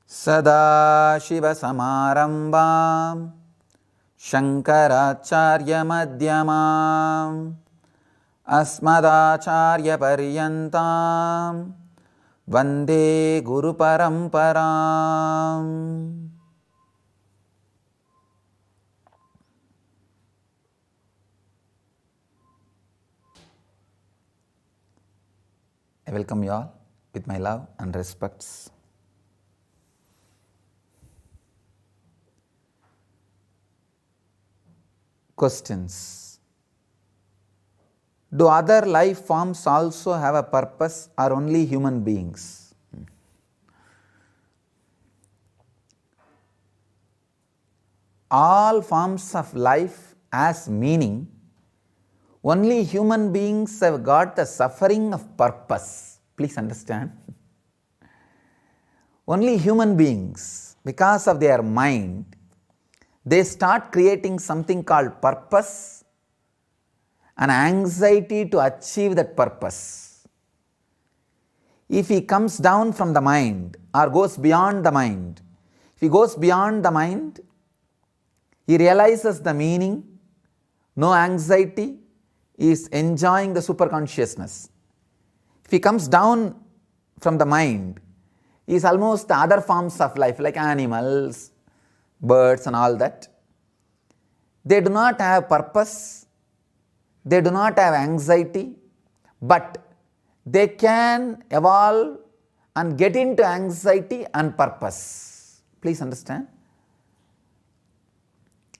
सदाशिवसमारम्भां शङ्कराचार्यमध्यमाम् अस्मदाचार्यपर्यन्तां वन्दे गुरुपरम्पराम्. I welcome you all with my love and respects. Questions. Do other life forms also have a purpose or only human beings? All forms of life has meaning. Only human beings have got the suffering of purpose. Please understand. Only human beings, because of their mind, they start creating something called purpose and anxiety to achieve that purpose. If he comes down from the mind or goes beyond the mind, if he goes beyond the mind, he realizes the meaning, no anxiety, he is enjoying the superconsciousness. If he comes down from the mind, he is almost the other forms of life like animals, birds and all that. They do not have purpose, they do not have anxiety, but they can evolve and get into anxiety and purpose. Please understand.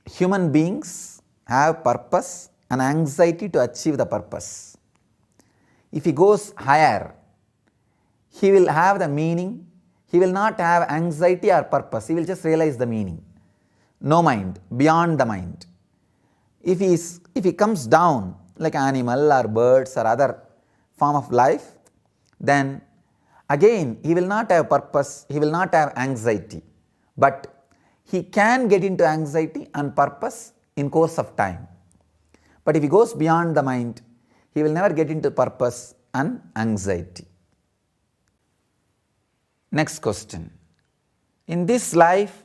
Human beings have purpose and anxiety to achieve the purpose. If he goes higher, he will have the meaning, he will not have anxiety or purpose, he will just realize the meaning. No mind, beyond the mind. If he comes down like animal or birds or other form of life, then again he will not have purpose, he will not have anxiety. But he can get into anxiety and purpose in course of time. But if he goes beyond the mind, he will never get into purpose and anxiety. Next question. In this life,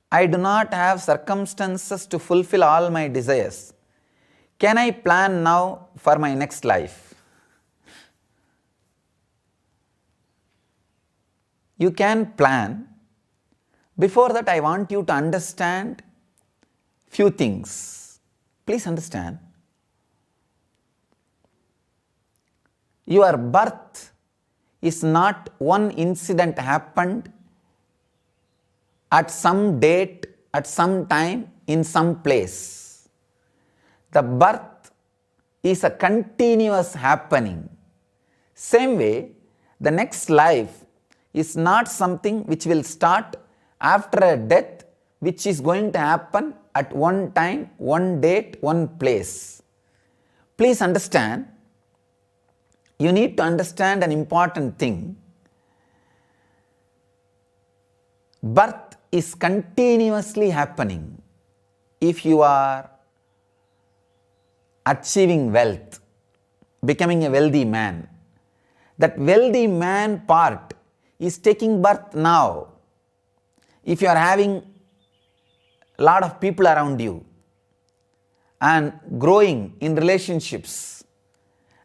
I do not have circumstances to fulfill all my desires. Can I plan now for my next life? You can plan. Before that, I want you to understand few things. Please understand. Your birth is not one incident happened at some date, at some time, in some place. The birth is a continuous happening. Same way, the next life is not something which will start after a death, which is going to happen at one time, one date, one place. Please understand, you need to understand an important thing. Birth is continuously happening. If you are achieving wealth, becoming a wealthy man, that wealthy man part is taking birth now. If you are having a lot of people around you and growing in relationships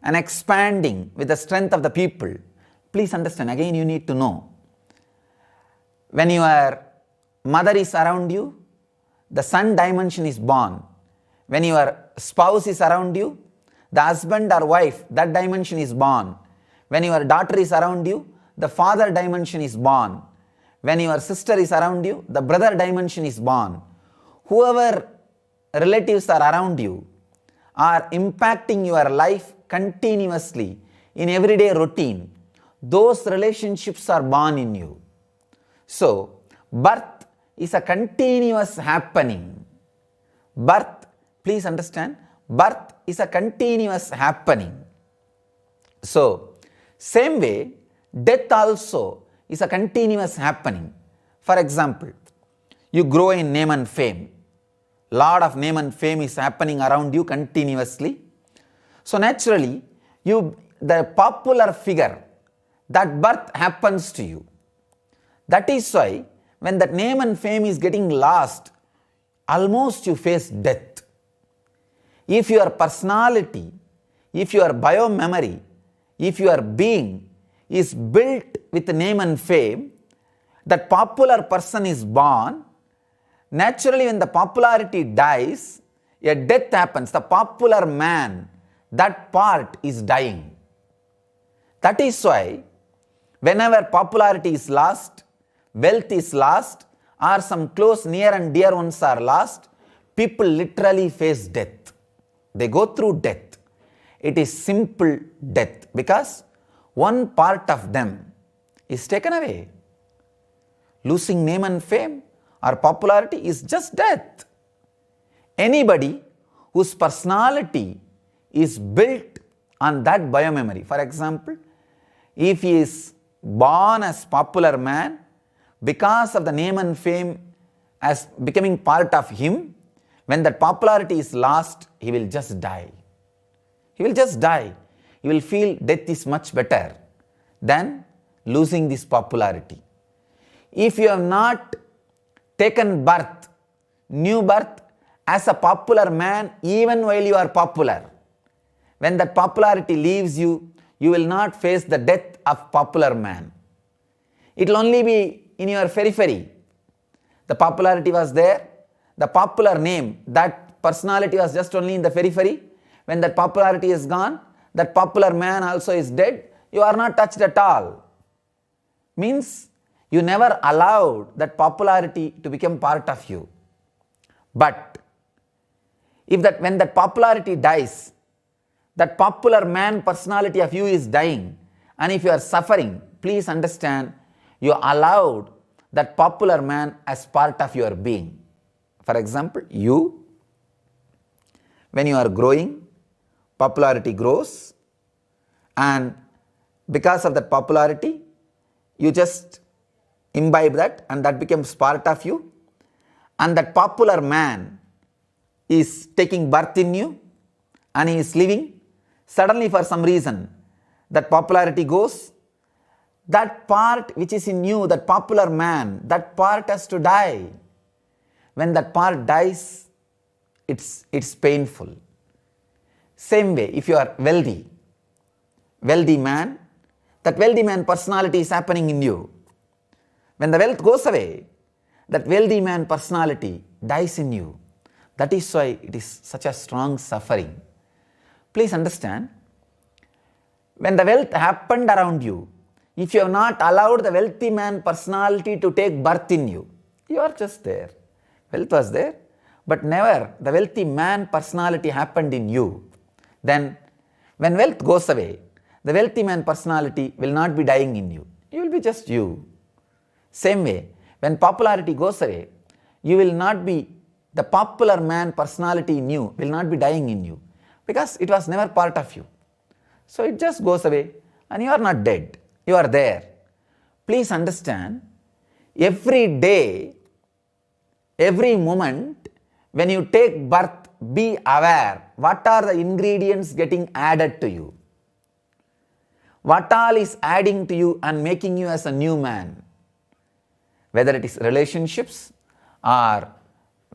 and expanding with the strength of the people, please understand, again you need to know, when your mother is around you, the sun dimension is born. When your spouse is around you, the husband or wife, that dimension is born. When your daughter is around you, the father dimension is born. When your sister is around you, the brother dimension is born. Whoever relatives are around you are impacting your life continuously in everyday routine. Those relationships are born in you. So, birth is a continuous happening. Birth, please understand, birth is a continuous happening. So, same way, death also is a continuous happening. For example, you grow in name and fame. Lot of name and fame is happening around you continuously. So naturally, the popular figure, that birth happens to you. That is why when that name and fame is getting lost, almost you face death. If your personality, if your biomemory, if your being is built with name and fame, that popular person is born, naturally when the popularity dies, a death happens. The popular man, that part is dying. That is why whenever popularity is lost, wealth is lost, or some close, near and dear ones are lost, people literally face death. They go through death. It is simple death because one part of them is taken away. Losing name and fame or popularity is just death. Anybody whose personality is built on that biomemory, for example, if he is born as popular man, because of the name and fame as becoming part of him, when that popularity is lost, he will just die. He will just die. He will feel death is much better than losing this popularity. If you have not taken birth, new birth, as a popular man, even while you are popular, when that popularity leaves you, you will not face the death of popular man. It will only be in your periphery. The popularity was there, the popular name, that personality was just only in the periphery. When that popularity is gone, that popular man also is dead, you are not touched at all. Means you never allowed that popularity to become part of you. But when that popularity dies, that popular man personality of you is dying, and if you are suffering, please understand, you allowed that popular man as part of your being. For example, you, when you are growing, popularity grows, and because of that popularity, you just imbibe that and that becomes part of you, and that popular man is taking birth in you and he is living. Suddenly for some reason that popularity goes, that part which is in you, that popular man, that part has to die. When that part dies, it's painful. Same way, if you are wealthy man, that wealthy man personality is happening in you. When the wealth goes away, that wealthy man personality dies in you. That is why it is such a strong suffering. Please understand, when the wealth happened around you, if you have not allowed the wealthy man personality to take birth in you, you are just there. Wealth was there, but never the wealthy man personality happened in you. Then when wealth goes away, the wealthy man personality will not be dying in you. You will be just you. Same way, when popularity goes away, you will not be, the popular man personality in you will not be dying in you because it was never part of you. So it just goes away and you are not dead. You are there. Please understand, every day, every moment, when you take birth, be aware what are the ingredients getting added to you. What all is adding to you and making you as a new man. Whether it is relationships or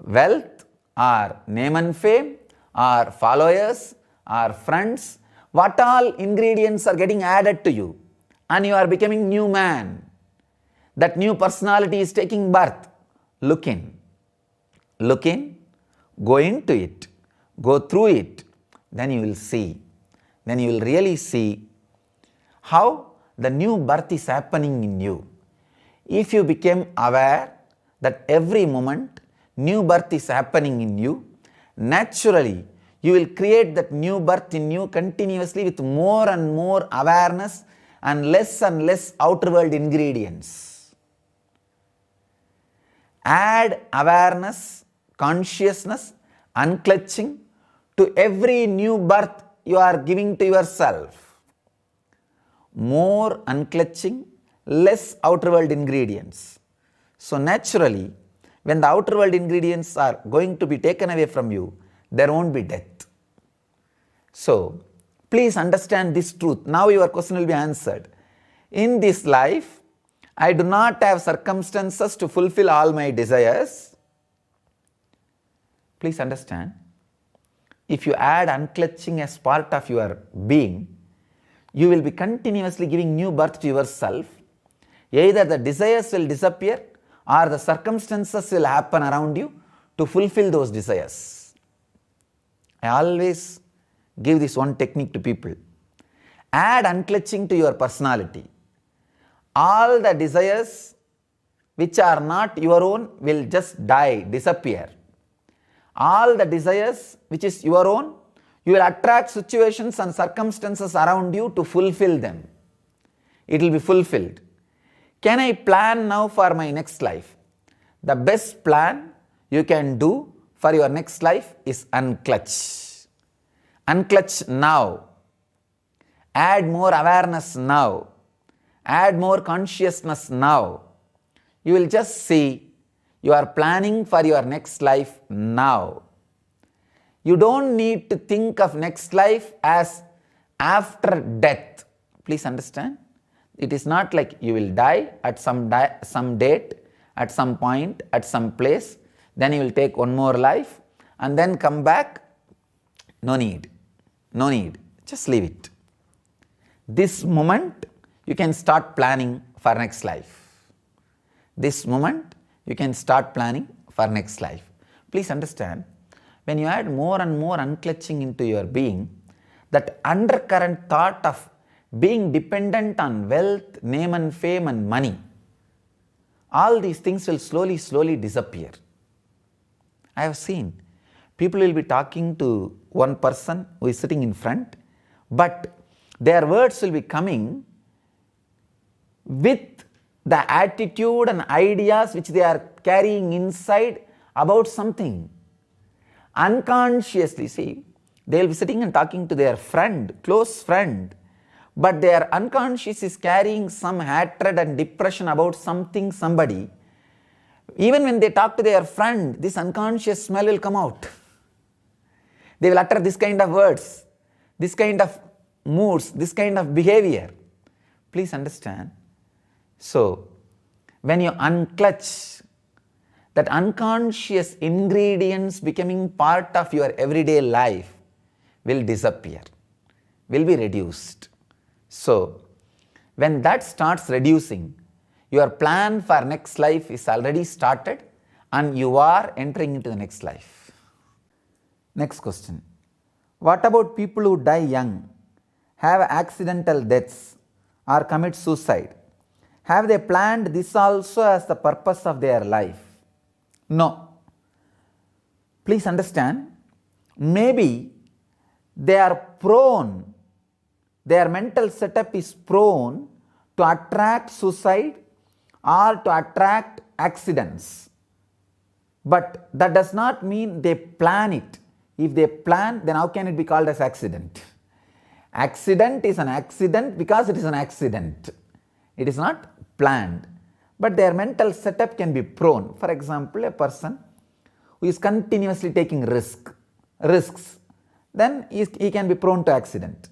wealth or name and fame or followers or friends, what all ingredients are getting added to you and you are becoming new man. That new personality is taking birth. Look in, go into it, go through it, then you will see. Then you will really see how the new birth is happening in you. If you become aware that every moment new birth is happening in you, naturally you will create that new birth in you continuously with more and more awareness and less outer world ingredients. Add awareness, consciousness, unclutching to every new birth you are giving to yourself. More unclutching, less outer world ingredients. So naturally, when the outer world ingredients are going to be taken away from you, there won't be death. So, please understand this truth. Now your question will be answered. In this life, I do not have circumstances to fulfill all my desires. Please understand, if you add unclutching as part of your being, you will be continuously giving new birth to yourself. Either the desires will disappear or the circumstances will happen around you to fulfill those desires. I always give this one technique to people. Add unclutching to your personality. All the desires which are not your own will just die, disappear. All the desires which is your own, you will attract situations and circumstances around you to fulfill them. It will be fulfilled. Can I plan now for my next life? The best plan you can do for your next life is unclutch. Unclutch now. Add more awareness now. Add more consciousness now. You will just see you are planning for your next life now. You don't need to think of next life as after death. Please understand. It is not like you will die at some date, at some point, at some place, then you will take one more life and then come back. No need. No need. Just leave it. This moment you can start planning for next life. This moment you can start planning for next life. Please understand, when you add more and more unclutching into your being, that undercurrent thought of being dependent on wealth, name and fame and money, all these things will slowly disappear. I have seen people will be talking to one person who is sitting in front, but their words will be coming with the attitude and ideas which they are carrying inside about something. Unconsciously, see, they will be sitting and talking to their friend, close friend, but their unconscious is carrying some hatred and depression about something, somebody. Even when they talk to their friend, this unconscious smell will come out. They will utter this kind of words, this kind of moods, this kind of behavior. Please understand. So, when you unclutch, that unconscious ingredients becoming part of your everyday life will disappear, will be reduced. So, when that starts reducing, your plan for next life is already started and you are entering into the next life. Next question. What about people who die young, have accidental deaths or commit suicide? Have they planned this also as the purpose of their life? No. Please understand, maybe they are prone, their mental setup is prone to attract suicide or to attract accidents. But that does not mean they plan it. If they plan, then how can it be called as accident? Accident is an accident because it is an accident. It is not planned. But their mental setup can be prone. For example, a person who is continuously taking risks, then he can be prone to accident.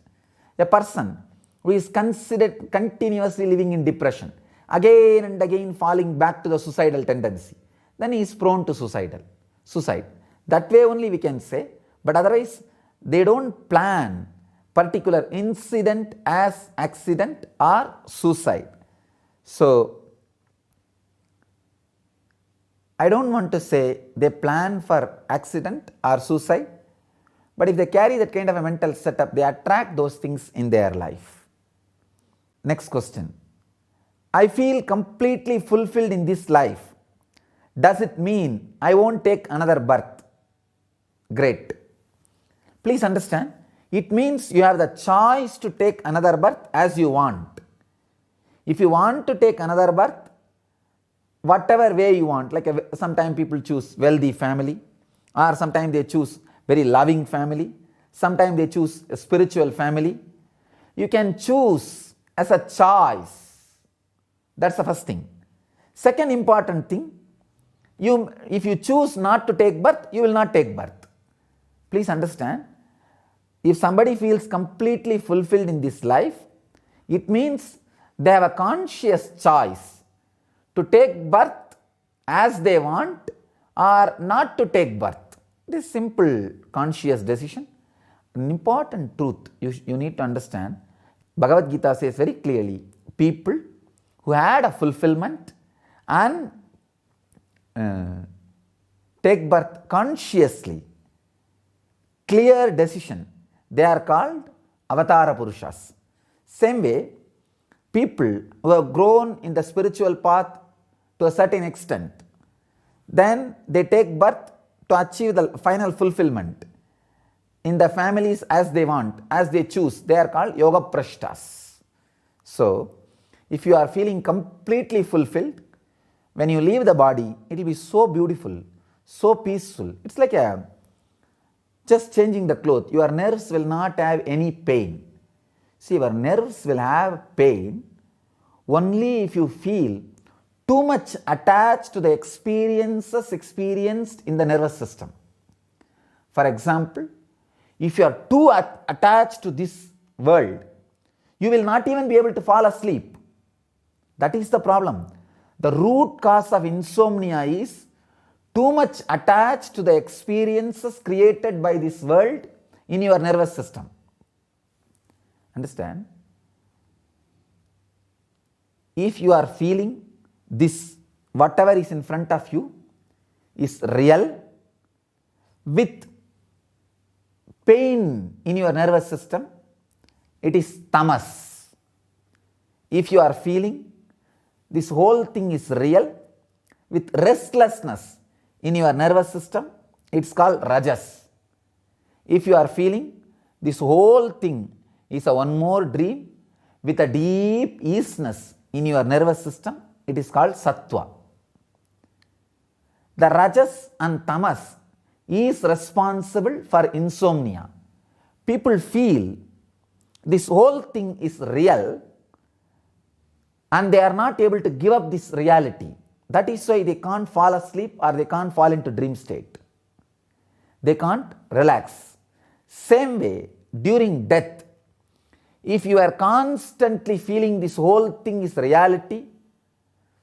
A person who is considered continuously living in depression, again and again falling back to the suicidal tendency, then he is prone to suicide. That way only we can say, but otherwise they don't plan particular incident as accident or suicide. So, I don't want to say they plan for accident or suicide, but if they carry that kind of a mental setup, they attract those things in their life. Next question. I feel completely fulfilled in this life. Does it mean I won't take another birth? Great. Please understand, it means you have the choice to take another birth as you want. If you want to take another birth, whatever way you want, like sometimes people choose wealthy family, or sometimes they choose very loving family, sometimes they choose a spiritual family. You can choose as a choice. That's the first thing. Second important thing, if you choose not to take birth, you will not take birth. Please understand, if somebody feels completely fulfilled in this life, it means they have a conscious choice to take birth as they want or not to take birth. It is simple conscious decision. An important truth you need to understand. Bhagavad Gita says very clearly, people who had a fulfillment and take birth consciously, clear decision, they are called Avatara Purushas. Same way, people who have grown in the spiritual path to a certain extent, then they take birth to achieve the final fulfillment in the families as they want, as they choose. They are called Yoga Prashtas. So, if you are feeling completely fulfilled, when you leave the body, it will be so beautiful, so peaceful. It's like just changing the cloth. Your nerves will not have any pain. See, your nerves will have pain only if you feel too much attached to the experiences experienced in the nervous system. For example, if you are too attached to this world, you will not even be able to fall asleep. That is the problem. The root cause of insomnia is too much attached to the experiences created by this world in your nervous system. Understand? If you are feeling this, whatever is in front of you is real, with pain in your nervous system, it is tamas. If you are feeling this whole thing is real, with restlessness in your nervous system, it's called rajas. If you are feeling this whole thing is a one more dream with a deep easiness in your nervous system, it is called sattva. The rajas and tamas is responsible for insomnia. People feel this whole thing is real and they are not able to give up this reality. That is why they can't fall asleep or they can't fall into dream state. They can't relax. Same way, during death, if you are constantly feeling this whole thing is reality,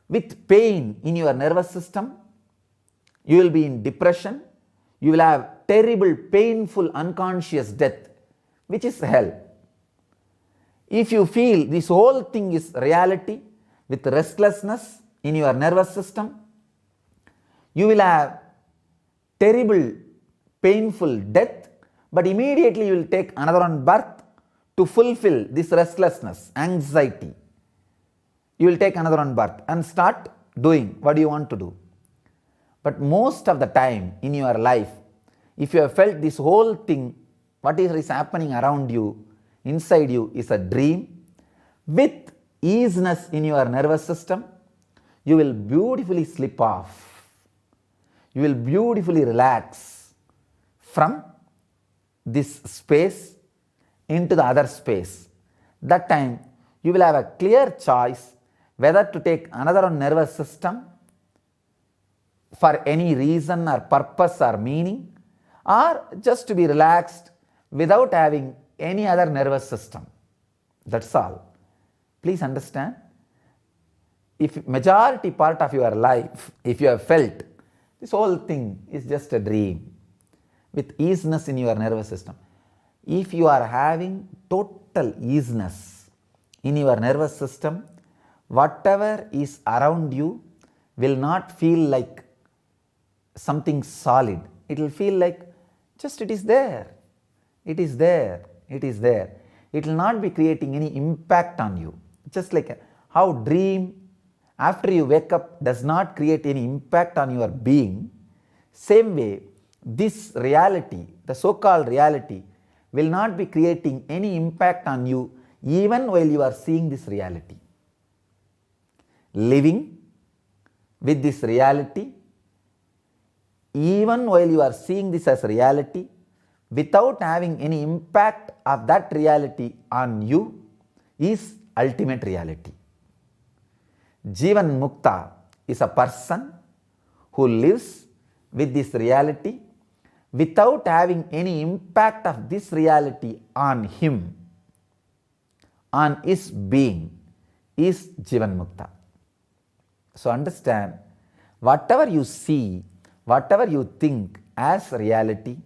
with pain in your nervous system, you will be in depression, you will have terrible, painful, unconscious death, which is hell. If you feel this whole thing is reality with restlessness in your nervous system, you will have terrible, painful death, but immediately you will take another one birth to fulfill this restlessness, anxiety. You will take another one birth and start doing what you want to do. But most of the time in your life, if you have felt this whole thing, what is happening around you, inside you is a dream, with easiness in your nervous system, you will beautifully slip off. You will beautifully relax from this space into the other space. That time you will have a clear choice whether to take another nervous system for any reason or purpose or meaning, or just to be relaxed without having any other nervous system. That's all. Please understand, if majority part of your life, if you have felt this whole thing is just a dream with easiness in your nervous system, if you are having total easiness in your nervous system, whatever is around you will not feel like something solid. It will feel like just it is there, it is there, it is there. It will not be creating any impact on you. Just like how dream after you wake up does not create any impact on your being, same way this reality, the so-called reality, will not be creating any impact on you even while you are seeing this reality. Living with this reality, even while you are seeing this as reality, without having any impact of that reality on you, is ultimate reality. Jivan Mukta is a person who lives with this reality without having any impact of this reality on him, on his being, is Jivan Mukta. So understand, whatever you see, whatever you think as reality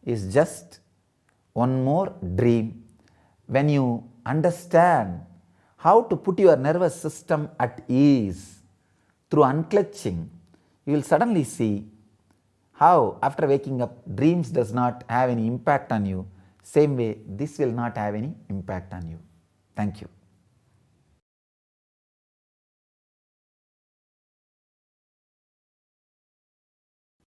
is just one more dream. When you understand how to put your nervous system at ease through unclutching, you will suddenly see how after waking up dreams does not have any impact on you. Same way this will not have any impact on you. Thank you.